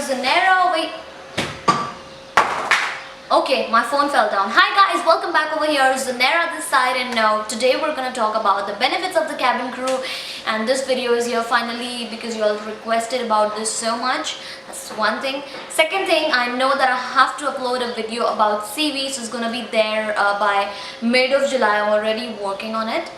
Zanera. Wait. Okay, my phone fell down. Hi guys, welcome back over here. Zanera this side, and today we're gonna talk about the benefits of the cabin crew. And this video is here finally because you all requested about this so much. That's one thing. Second thing, I know that I have to upload a video about CV, so it's gonna be there by mid of July. I'm already working on it.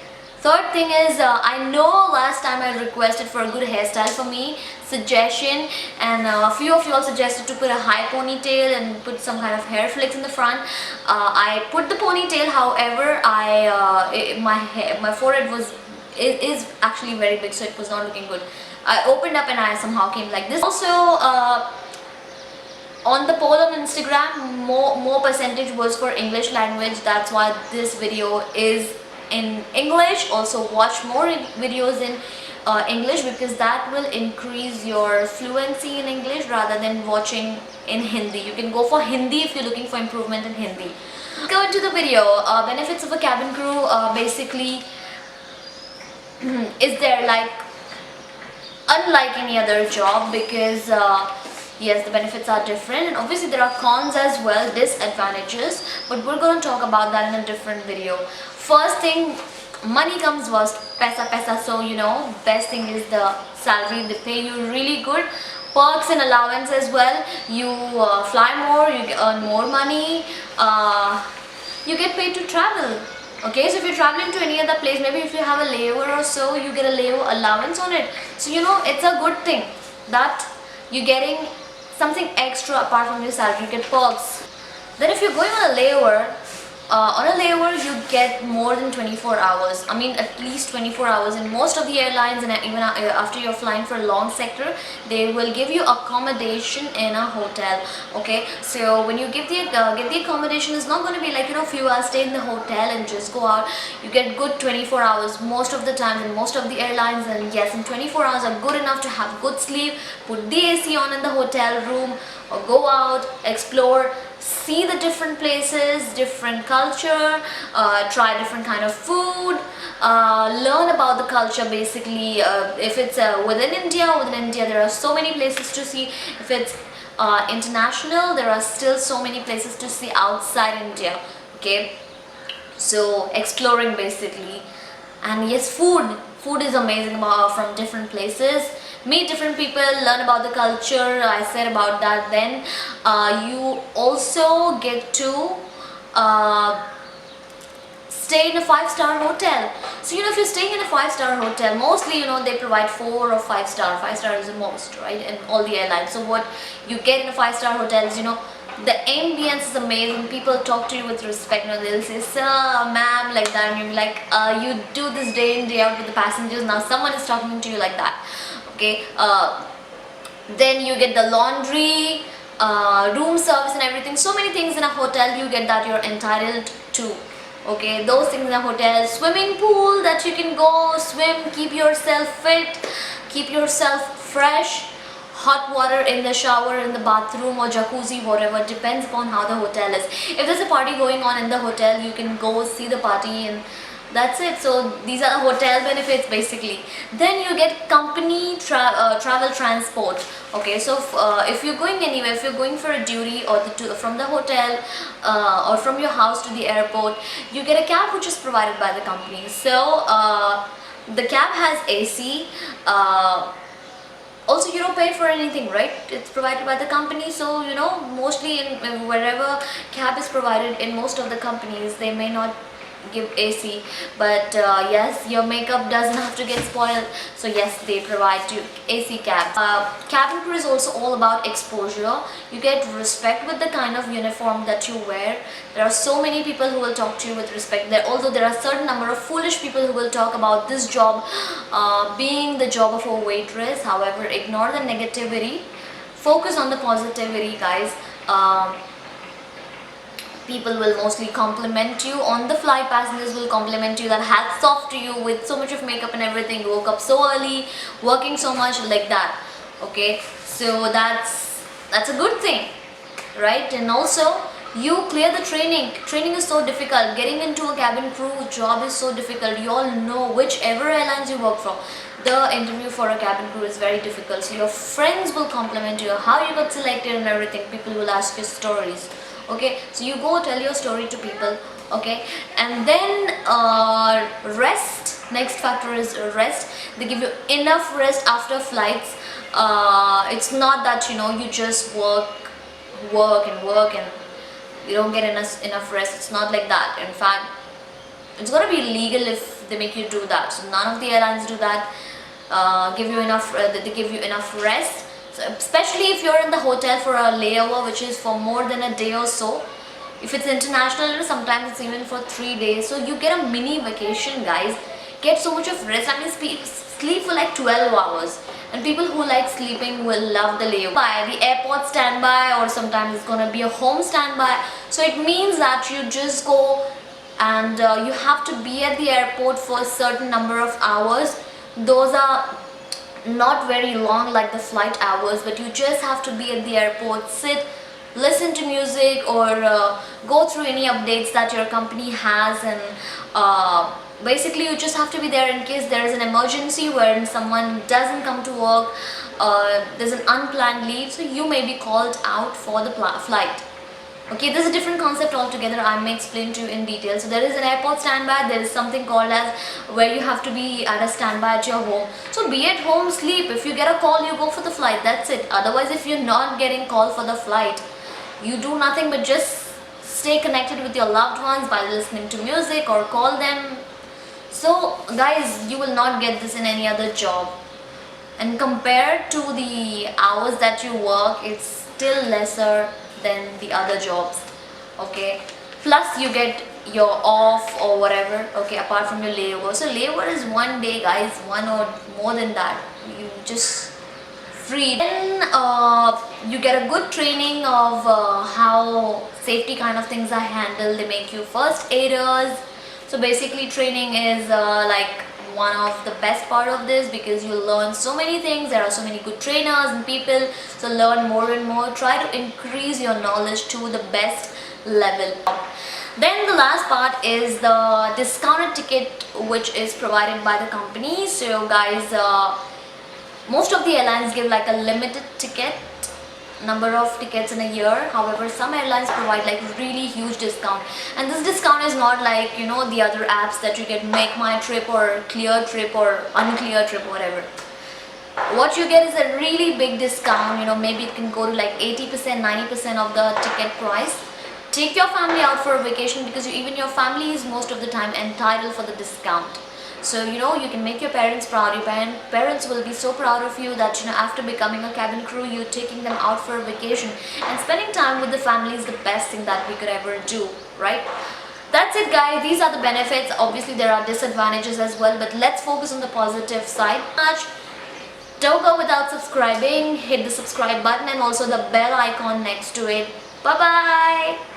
Third thing is, I know last time I requested for a good hairstyle for me, suggestion, and a few of you all suggested to put a high ponytail and put some kind of hair flicks in the front. I put the ponytail, however, my forehead is actually very big, so it was not looking good. I opened up and I somehow came like this. Also, on the poll on Instagram, more percentage was for English language. That's why this video is in English. Also watch more videos in English, because that will increase your fluency in English rather than watching in Hindi. You can go for Hindi if you're looking for improvement in Hindi. Go into the video. Benefits of a cabin crew, basically is there like unlike any other job, because yes, the benefits are different, and obviously there are cons as well, disadvantages, but we're going to talk about that in a different video. First thing, money comes first, paisa. So best thing is the salary. They pay you really good. Perks and allowance as well. You fly more, you earn more money, you get paid to travel. Okay, so if you're traveling to any other place, maybe if you have a layover or so, you get a layover allowance on it. So it's a good thing that you're getting something extra apart from your salary. You get perks. Then if you're going on a layover, you get more than 24 hours. I mean, at least 24 hours. In most of the airlines, and even after you're flying for a long sector, they will give you accommodation in a hotel. Okay, so when you get the accommodation, it's not going to be like few hours stay in the hotel and just go out. You get good 24 hours most of the time in most of the airlines. And yes, in 24 hours are good enough to have good sleep, put the AC on in the hotel room, or go out, explore, see the different places, different culture, try different kind of food, learn about the culture basically. If it's within India there are so many places to see. If it's international, there are still so many places to see outside India. Okay, so exploring basically. And yes, food is amazing from different places. Meet different people, learn about the culture. I said about that. Then you also get to stay in a 5-star hotel. So if you're staying in a 5-star hotel, mostly they provide 4 or 5 star. 5-star is the most, right, in all the airlines. So what you get in a 5-star hotel is the ambience is amazing. People talk to you with respect. They'll say sir, ma'am, like that, and you're like, you do this day in day out with the passengers. Now someone is talking to you like that. Okay, then you get the laundry, room service and everything. So many things in a hotel you get that you're entitled to. Okay, those things in a hotel. Swimming pool that you can go swim, keep yourself fit, keep yourself fresh. Hot water in the shower, in the bathroom, or jacuzzi, whatever, depends upon how the hotel is. If there's a party going on in the hotel, you can go see the party, and that's it. So these are the hotel benefits basically. Then you get company travel transport. Okay, so if you're going anywhere, if you're going for a duty, or from the hotel or from your house to the airport, you get a cab which is provided by the company. So the cab has AC. Also, you don't pay for anything, right? It's provided by the company. So mostly in wherever cab is provided, in most of the companies, they may not give AC, but yes, your makeup doesn't have to get spoiled. So yes, they provide you AC cabs. Cabin crew is also all about exposure. You get respect with the kind of uniform that you wear. There are so many people who will talk to you with respect. Although there are a certain number of foolish people who will talk about this job being the job of a waitress. However, ignore the negativity, focus on the positivity, guys. People will mostly compliment you. On the flight, passengers will compliment you that hats off to you with so much of makeup and everything. Woke up so early, working so much, like that. Okay, so that's a good thing, right? And also, you clear the training. Training is so difficult. Getting into a cabin crew job is so difficult. You all know, whichever airlines you work for, the interview for a cabin crew is very difficult. So your friends will compliment you how you got selected and everything. People will ask you stories. Okay, so you go tell your story to people. Okay, and then rest. Next factor is rest. They give you enough rest after flights. It's not that you just work and you don't get enough rest. It's not like that. In fact, it's gonna be illegal if they make you do that. So none of the airlines do that. Give you enough. They give you enough rest. So especially if you're in the hotel for a layover, which is for more than a day or so. If it's international, sometimes it's even for 3 days. So you get a mini vacation, guys. Get so much of rest. I mean, sleep for like 12 hours. And people who like sleeping will love the layover. By the airport standby, or sometimes it's gonna be a home standby. So it means that you just go and you have to be at the airport for a certain number of hours. Those are not very long like the flight hours, but you just have to be at the airport, sit, listen to music, or go through any updates that your company has, and basically you just have to be there in case there is an emergency where someone doesn't come to work, there's an unplanned leave, so you may be called out for the flight. Okay, this is a different concept altogether. I may explain to you in detail. So there is an airport standby. There is something called as where you have to be at a standby at your home. So be at home, sleep. If you get a call, you go for the flight. That's it. Otherwise, if you're not getting call for the flight, you do nothing but just stay connected with your loved ones by listening to music or call them. So guys, you will not get this in any other job. And compared to the hours that you work, it's still lesser than the other jobs. Okay, plus you get your off or whatever, okay, apart from your layover. So layover is 1 day, guys, one or more than that. You just free. Then you get a good training of how safety kind of things are handled. They make you first aiders. So basically training is like one of the best part of this, because you learn so many things. There are so many good trainers and people, so learn more and more. Try to increase your knowledge to the best level. Then the last part is the discounted ticket, which is provided by the company. So guys, most of the airlines give like a limited ticket number of tickets in a year. However, some airlines provide like really huge discount, and this discount is not like the other apps that you get Make My Trip or Clear Trip or Unclear Trip, whatever. What you get is a really big discount. Maybe it can go to like 80%, 90% of the ticket price. Take your family out for a vacation, because even your family is most of the time entitled for the discount. So you can make your parents proud. Your parents will be so proud of you that after becoming a cabin crew, you're taking them out for a vacation, and spending time with the family is the best thing that we could ever do, right? That's it, guys. These are the benefits. Obviously there are disadvantages as well, but let's focus on the positive side. Don't go without subscribing. Hit the subscribe button and also the bell icon next to it. Bye bye.